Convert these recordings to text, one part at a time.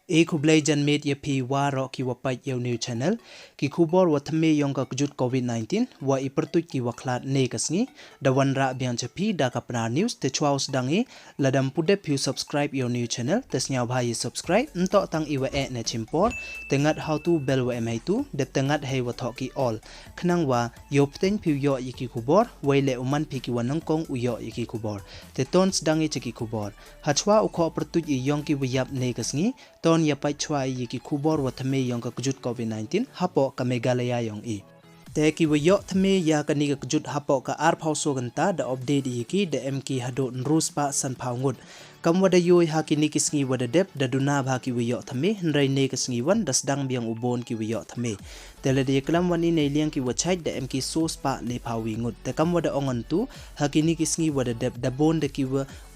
Khubor janmet yapi waro ki wapai yau new channel ki Khubor wa Thymme yongka kujut Covid-19 wa pyrtuid ki waklat ne kasngi da wanra biang chapi da kapna news te chwaus dangi ladam pude pu subscribe your new channel te snyau bhai subscribe nto tang iwa ne chimpor tengat how to bell wa emaitu de tengat hei wa thoki all khnang wa yopten pu yo yiki Khubor waile uman pi ki wanang kong uyo yiki Khubor te tons dangi chiki Khubor hachwa ukho pyrtuid yongki wiyap ne kasngi ton yapai chwa yiki Khubor wa Thymme yongka kujut Covid-19 hapo ka Meghalaya yong i te ki wayo Thymme ya kani ka kujut hapo ka ar phauso ganta da update yiki da mk hado nrus pa san phaungut kam wada yoi hakini kisngi wada dep da duna bha ki wayo Thymme nrai ne kisngi wan dasdang biang ubon ki wayo Thymme tele de klam wani nei liang ki wachai da mk sos pa le phawi ngut te kam wada ongan tu hakini kisngi wada dep da bon de ki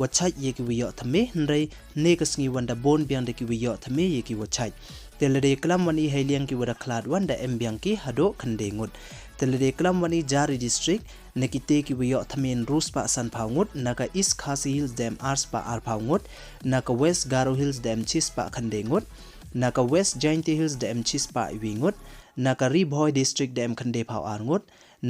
wachai ye ki wayo Thymme nrai ne kisngi wan da bon biang de ki wayo Thymme ye ki wachai tele de klam wani hai liang ki wada khlad wan da biang ki hado khande ngut tele de klam wani jari district nekite ki wayo Thymme rus pa san phaungut naka east khasi hills dam ars pa ar phaungut naka west garo hills dam chis pa khande ngut naka west jainti hills dam chis pa wingut naka ribhoi district dam khande phau arngut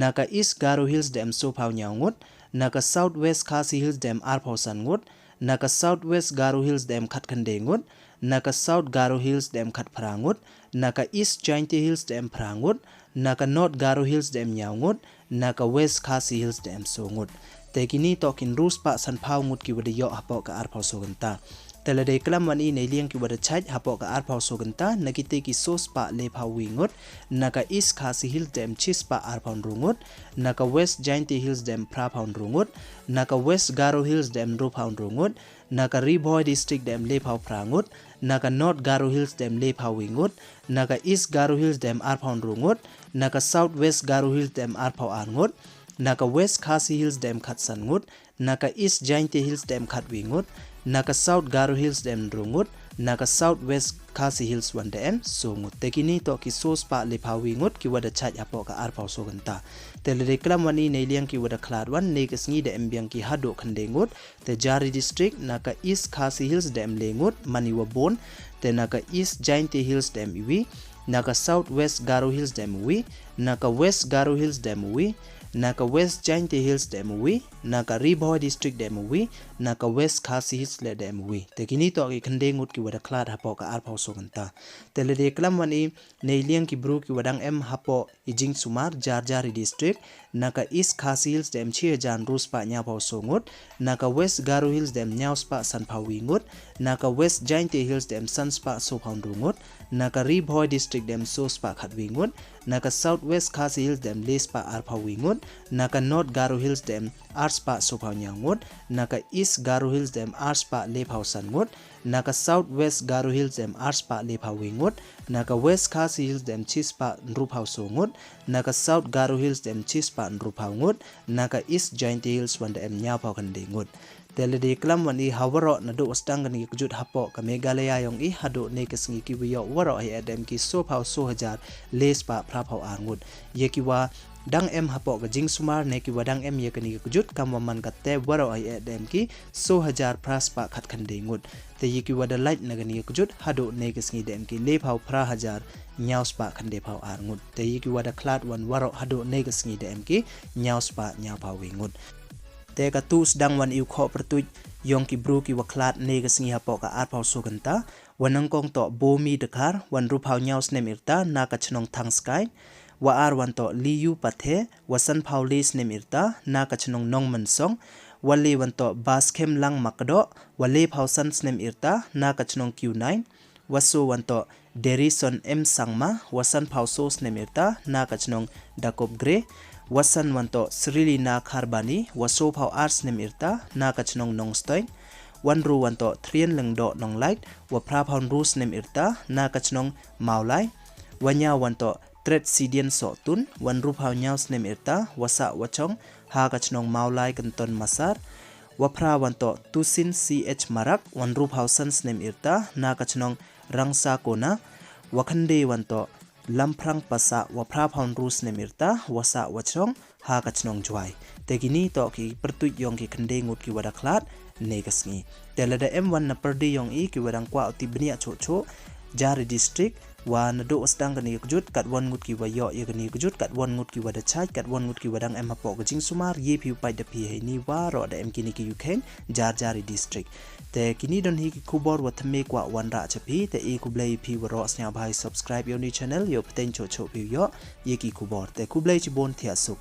naka east garo hills dam so phau nyaungut naka south west khasi hills dam ar phau sangut naka south west garo hills dam khat khande ngut naka south garo hills dam khat phrangut naka east jainti hills dam phrangut naka north garo hills dam nyaungut naka west khasi hills dam songut tekini tokin rus pa san phau ngut ki wada yo hapo ka ar phau soganta telade klam wani nei liang ki wada chai hapo ka ar phau soganta nakite ki sos pa le phau wingut naka east khasi hills dam chis pa ar phau rungut naka west jainti hills dam phra phau rungut naka west garo hills dam ru phau rungut naka ribhoi district dam le phau phrangut naka north garo hills dam le phau wingut naka east garo hills dam ar phau rungut naka south west garo hills dam ar phau arngut naka west khasi hills dam khat sangut naka east jainti hills dam khat wingut naka south garo hills dam rungut naka south west khasi hills wan dam songut tekini to ki sos pa le phau wingut ki wada chaj apo ka ar phau soganta tele reklam wani nei liang ki wada khlad wan ne kisngi de embiang ki hado khandengut te jari district naka east khasi hills dam lengut maniwa bon te naka east jainti hills dam iwi naka south west garo hills dam wi naka west garo hills dam wi naka west jainti hills dam wi naka ribhoi district dam wi naka west khasi hills le dam wi tekini to ki khandengut ki wada khlad hapo ka ar phau soganta tele reklam wani nei liang ki bru ki wadang em hapo ijing sumar jari district naka east khasi hills dam chia jan rus pa nya phau songut naka west garo hills dam nyaus pa san phau wingut naka west jainti hills dam sans pa so phau rungut naka ribhoi district dam sos pa khat wingut naka south west khasi hills dam les pa ar phau wingut naka north garo hills dam ars pa so phau nyangut naka east garo hills dam ars pa le phau sangut naka south west garo hills dam ars pa le phau wingut naka west khasi hills dam chis pa nru phau songut naka south garo hills dam chis pa nru phau ngut naka east jainti hills wan dam nya phau khande ngut tele de klam wani hawaro na do ostang ni kujut hapo ka Meghalaya yong i hado ne kisngi ki wiyo waro ai adam ki so phau so hajar les pa phra phau arngut ye ki wa dang em hapo ka jing sumar ne ki wadang em ye kani kujut kam man ka te waro ai adam ki so hajar pras pa khat khande ngut te ye ki wada light na gani kujut hado ne kisngi dem ki le phau phra hajar nyaus pa khande phau arngut te ye ki wada klat wan waro hado ne kisngi dem ki nyaus pa nya phau wingut te ka tu sedang wan iu kho pyrtuid yong ki bru ki waklat ne ka singi hapo ka ar phau soganta wanang kong to bomi dekar wan ru phau nyaus nem irta na ka chnong thang sky wa ar wan to liu pathe wasan phau lis nem irta na ka chnong nong mansong wali wan to baskem lang makdo wale phau san nem irta na ka chnong q9 waso wan to derison m sangma wasan phau sos nem irta na ka chnong dakop gre wasan wanto srili na kharbani waso phau ars nem irta na kachnong nong stoin wanru wanto thrien lengdo nong light wa phra phau rus nem irta na kachnong maulai wanya wanto tret sidian so tun wanru phau nyaus nem irta wasa wachong ha kachnong maulai kanton masar wa phra wanto tusin ch marak wanru phau sans nem irta na kachnong rangsa kona wakhande wanto lamprang pasa wa phra phau rus nem irta wasa wachong ha kachnong jwai tekini to ki pyrtuid yong ki khande ngut ki wada klat negasni telada M1 na perdi yong I ki wadang kwa tibnia cho jari district wa nado osdang gani kujut kat wan ngut ki wayo ye gani kujut kat wan ngut ki wada chai kat wan ngut ki wadang em hapo gajing sumar ye pi pai da pi he ni wa ro da em kini ki yuken jari district te kini don hi ki Khubor wa thame kwa wan ra chapi te e kublai pi wa ro snya bhai subscribe yo ni channel yo pten cho pi yo ye ki Khubor te kublai chi bon thia suk